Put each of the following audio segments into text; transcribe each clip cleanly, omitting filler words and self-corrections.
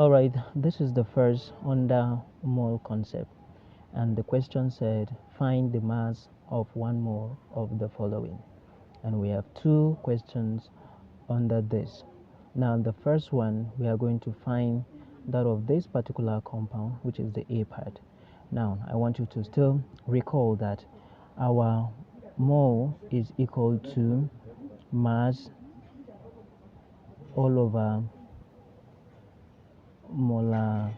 Alright, this is the first under mole concept, and the question said find the mass of one mole of the following. And we have two questions under this. Now, the first one we are going to find that of this particular compound, which is the A part. Now, I want you to still recall that our mole is equal to mass all over molar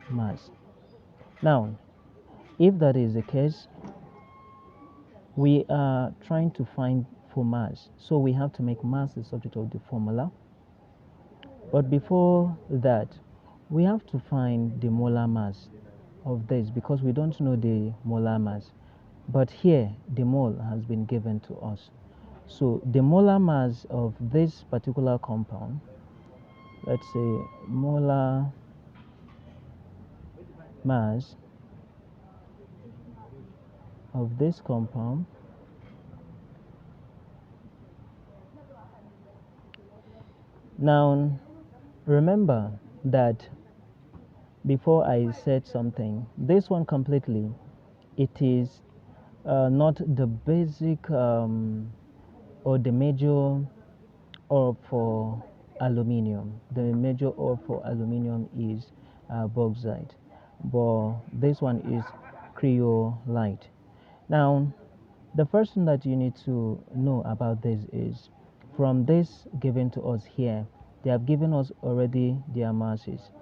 mass. Now, if that is the case, we are trying to find for mass, so we have to make mass the subject of the formula. But before that, we have to find the molar mass of this because we don't know the molar mass. But here, the mole has been given to us. So the molar mass of this particular compound, let's say molar mass of this compound now, remember that before I said something, this one completely, it is not the basic or the major ore for aluminium. The major ore for aluminium is bauxite, but this one is cryolite. Now, the first thing that you need to know about this is from this given to us here, they have given us already their masses.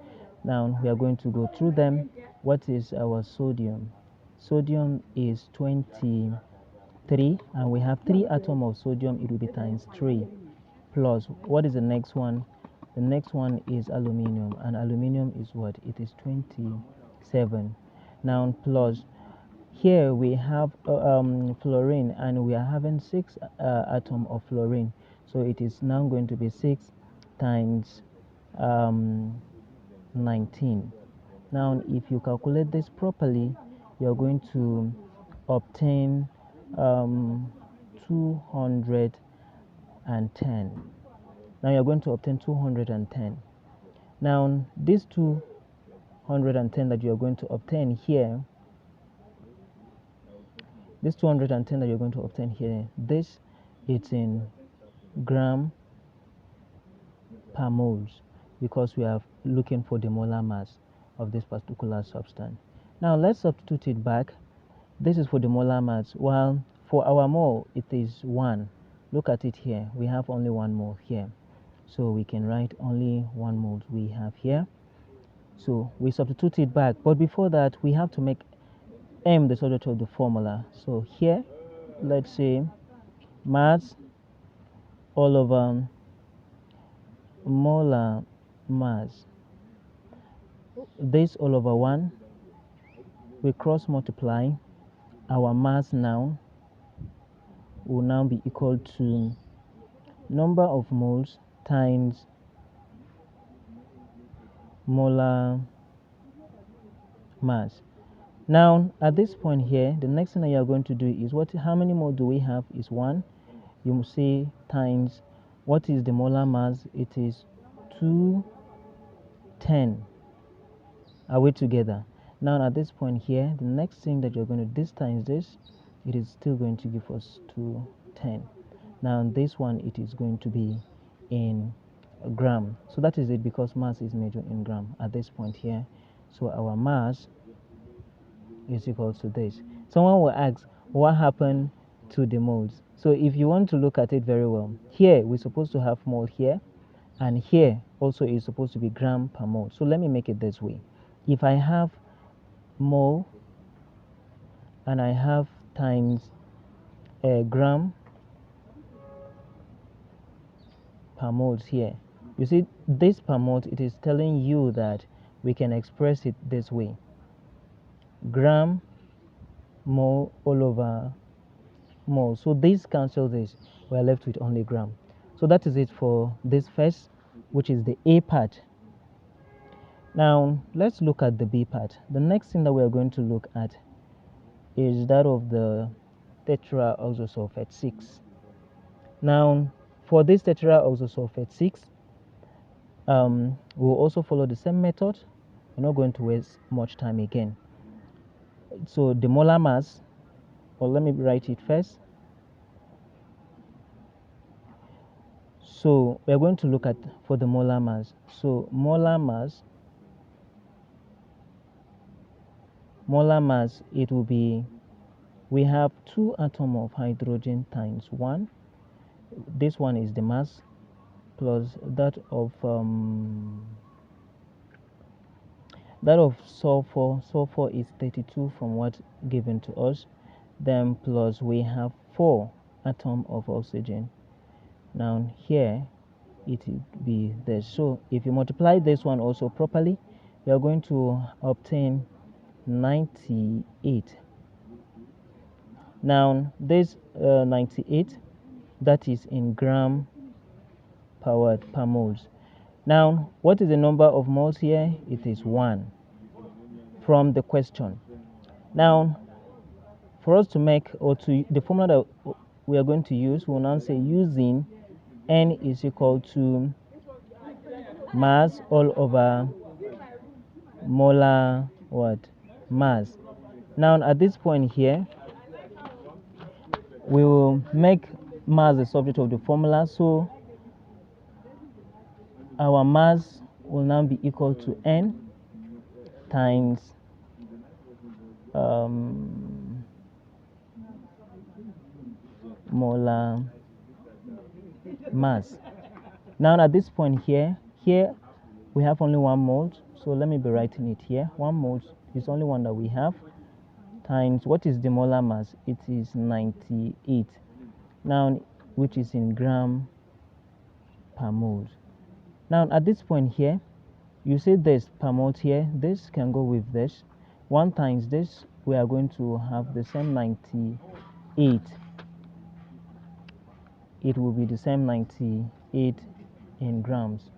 Now we are going to go through them. What is our sodium? Sodium is 23, and we have 3 atoms of sodium. It will be times 3 plus what is the next one? The next one is aluminium, and aluminium is what? It is 27. Now plus here we have fluorine, and we are having 6 atom of fluorine, so it is now going to be 6 times 19. Now if you calculate this properly, you are going to obtain 210. Now you're going to obtain 210. Now this 210 that you're going to obtain here, this 210 that you're going to obtain here, this it's in gram per moles, because we are looking for the molar mass of this particular substance. Now let's substitute it back. This is for the molar mass, while for our mole it is 1. Look at it here, we have only 1 mole here, so we can write only 1 mole we have here. So we substitute it back, but before that we have to make M the subject of the formula. So here, let's say mass all over molar mass. This all over 1, we cross multiply. Our mass now will now be equal to number of moles times molar mass. Now at this point here, the next thing that you are going to do is how many moles do we have is 1. You must say times what is the molar mass? It is 210. Are we together? Now at this point here, the next thing that you're going to this times this, it is still going to give us 210. Now this one, it is going to be in gram. So that is it, because mass is measured in gram at this point here. So our mass is equal to this. Someone will ask, what happened to the moles? So if you want to look at it very well, here we're supposed to have mole here, and here also is supposed to be gram per mole. So let me make it this way. If I have mole and I have times a gram per moles here, you see this per mole, it is telling you that we can express it this way: gram mole all over mole. So this cancels this, we are left with only gram. So that is it for this first, which is the A part. Now let's look at the B part. The next thing that we are going to look at is that of the tetraoxosulfate 6. Now for this tetraoxosulfate 6, we'll also follow the same method. We're not going to waste much time again. So the molar mass, or let me write it first. So we're going to look at for the molar mass. So molar mass, it will be, we have 2 atoms of hydrogen times 1. This one is the mass plus that of sulfur. Sulfur is 32 from what given to us. Then plus we have 4 atoms of oxygen. Now here it will be this. So if you multiply this one also properly, we are going to obtain 98. Now this 98, that is in gram per moles. Now what is the number of moles here? It is 1 from the question. Now for us to make, or to the formula that we are going to use, we will now say using N is equal to mass all over molar what? Mass. Now at this point here, we will make mass the subject of the formula, so our mass will now be equal to N times molar mass. Now at this point here we have only 1 mole, so let me be writing it here. 1 mole is only one that we have, times what is the molar mass? It is 98. Now which is in gram per mole. Now at this point here, you see this per mole here, this can go with this. 1 times this, we are going to have the same 98. It will be the same 98 in grams.